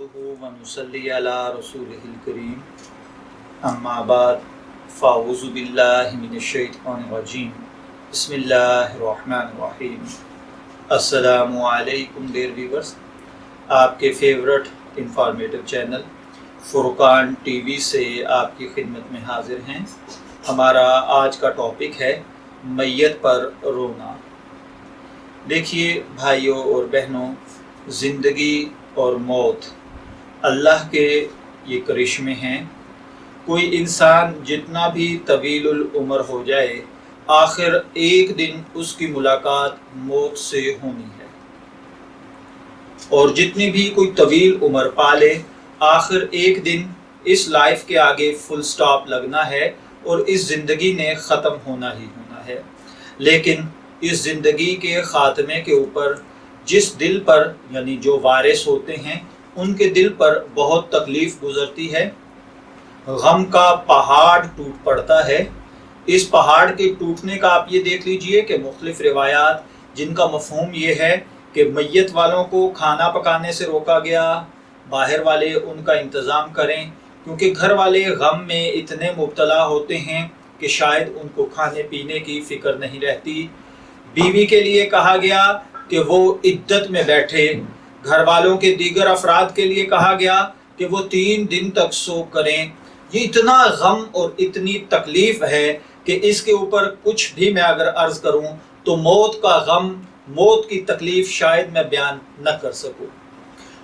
नहमदुहु व नुसल्ली अला रसूलिहिल करीम अम्मा बाद फ़अऊज़ु बिल्लाहि मिनश्शैतानिर रजीम बिस्मिल्लाहिर रहमानिर रहीम। अस्सलामु अलैकुम डियर व्यूअर्स, आपके favourite informative channel Furqan TV से आपकी खिदमत में हाजिर हैं। हमारा आज का टॉपिक है मैयत पर रोना। देखिए भाइयों और बहनों, ज़िंदगी और मौत अल्लाह के ये करिश्मे हैं। कोई इंसान जितना भी तवीलुल उम्र हो जाए, आखिर एक दिन उसकी मुलाकात मौत से होनी है। और जितनी भी कोई तवील उम्र पाले, आखिर एक दिन इस लाइफ के आगे फुल स्टॉप लगना है और इस ज़िंदगी ने ख़त्म होना ही होना है। लेकिन इस ज़िंदगी के ख़ात्मे के ऊपर जिस दिल पर यानी जो वारिस होते हैं, उनके दिल पर बहुत तकलीफ़ गुज़रती है। गम का पहाड़ टूट पड़ता है। इस पहाड़ के टूटने का आप ये देख लीजिए कि मुख्तलिफ़ रिवायात जिनका मफ़हूम ये है कि मैयत वालों को खाना पकाने से रोका गया, बाहर वाले उनका इंतज़ाम करें, क्योंकि घर वाले गम में इतने मुब्तला होते हैं कि शायद उनको खाने पीने की फ़िक्र नहीं रहती। बीवी के लिए कहा गया कि वो इद्दत में बैठे। घर वालों के दीगर अफराद के लिए कहा गया कि वो 3 दिन तक सो करें। ये इतना गम और इतनी तकलीफ़ है कि इसके ऊपर कुछ भी मैं अगर अर्ज़ करूं तो मौत का गम, मौत की तकलीफ़ शायद मैं बयान न कर सकूं।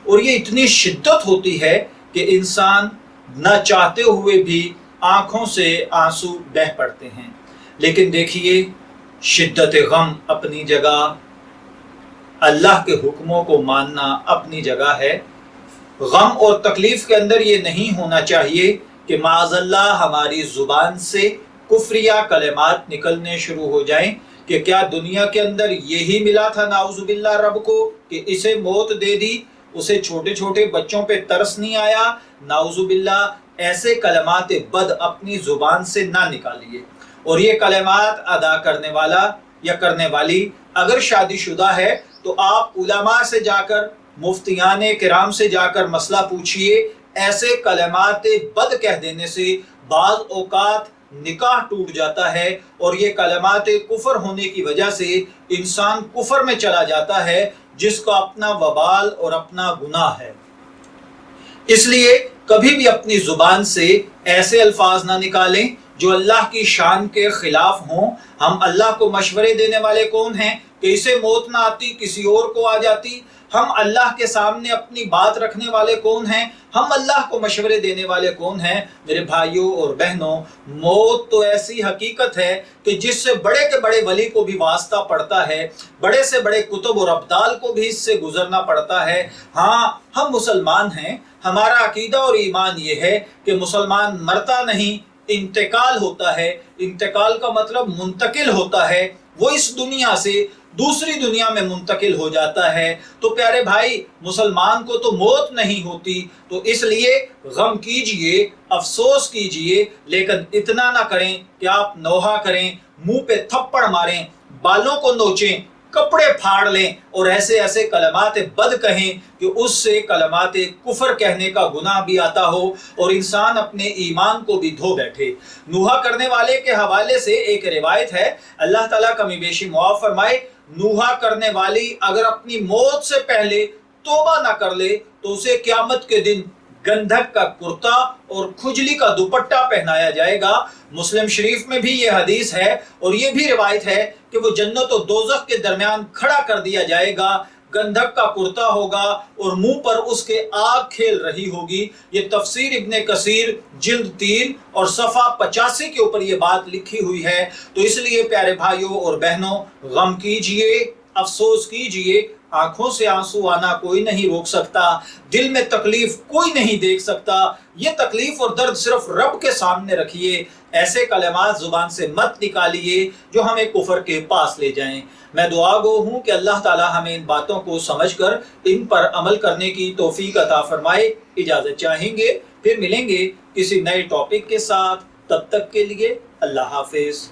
और ये इतनी शिद्दत होती है कि इंसान न चाहते हुए भी आँखों से आंसू बह पड़ते हैं। लेकिन देखिए, शिद्दत गम अपनी जगह, अल्लाह के हुक्मों को मानना अपनी जगह है। गम और तकलीफ़ के अंदर ये नहीं होना चाहिए कि माज़अल्लाह हमारी ज़ुबान से कुफ्रिया कलिमात निकलने शुरू हो जाएं कि क्या दुनिया के अंदर यही मिला था नाउज़ुबिल्लाह रब को कि इसे मौत दे दी, उसे छोटे छोटे बच्चों पे तरस नहीं आया। नाउज़ुबिल्लाह ऐसे कलिमात बद अपनी ज़ुबान से ना निकालिए। और ये कलिमात अदा करने वाला या करने वाली अगर शादीशुदा है तो आप उलमा से जाकर, मुफ्तियाने किराम से जाकर मसला पूछिए। ऐसे कलिमात बद कह देने से बाज़ औक़ात निकाह टूट जाता है और ये कलिमात कुफर होने की वजह से इंसान कुफर में चला जाता है, जिसका अपना वबाल और अपना गुनाह है। इसलिए कभी भी अपनी ज़ुबान से ऐसे अल्फाज ना निकालें जो अल्लाह की शान के खिलाफ हों। हम अल्लाह को मशवरे देने वाले कौन हैं कि इसे मौत ना आती किसी और को आ जाती। हम अल्लाह के सामने अपनी बात रखने वाले कौन हैं? हम अल्लाह को मशवरे देने वाले कौन हैं? मेरे भाइयों और बहनों, मौत तो ऐसी हकीकत है कि जिससे बड़े के बड़े वली को भी वास्ता पड़ता है, बड़े से बड़े कुतुब और अब्दाल को भी इससे गुजरना पड़ता है। हाँ, हम मुसलमान हैं, हमारा अकीदा और ईमान ये है कि मुसलमान मरता नहीं, इंतकाल होता है। इंतकाल का मतलब मुंतकिल होता है, वो इस दुनिया से दूसरी दुनिया में मुंतकिल हो जाता है। तो प्यारे भाई, मुसलमान को तो मौत नहीं होती, तो इसलिए गम कीजिए, अफसोस कीजिए, लेकिन इतना ना करें कि आप नौहा करें, मुंह पे थप्पड़ मारें, बालों को नोचें, कपड़े फाड़ लें और ऐसे ऐसे कलमात बद कहें कि उससे कलमात कुफर कहने का गुनाह भी आता हो और इंसान अपने ईमान को भी धो बैठे। नूहा करने वाले के हवाले से एक रिवायत है, अल्लाह ताला कमी बेशी मुआफ़ फरमाए, नूहा करने वाली अगर अपनी मौत से पहले तौबा ना कर ले तो उसे क़यामत के दिन गंधक का कुर्ता और खुजली का दुपट्टा पहनाया जाएगा। मुस्लिम शरीफ में भी ये हदीस है और ये भी रिवायत है कि वो जन्नत और दोज़ख के दरमियान खड़ा कर दिया जाएगा। गंधक का कुर्ता होगा और मुंह पर उसके आग खेल रही होगी। ये तफसीर इब्ने कसीर जिल्द 3 और सफ़ा 85 के ऊपर ये बात लिखी हुई है। तो इसलिए प्यारे भाइयों और बहनों, गम कीजिए, अफसोस कीजिए। आंखों से आंसू आना कोई नहीं रोक सकता, दिल में तकलीफ कोई नहीं देख सकता। ये तकलीफ और दर्द सिर्फ रब के सामने रखिए। ऐसे कलमात जुबान से मत निकालिए जो हमें कुफर के पास ले जाएं। मैं दुआ गो हूँ कि अल्लाह ताला हमें इन बातों को समझकर इन पर अमल करने की तौफीक अता फरमाए। इजाज़त चाहेंगे, फिर मिलेंगे किसी नए टॉपिक के साथ। तब तक के लिए अल्लाह हाफिज़।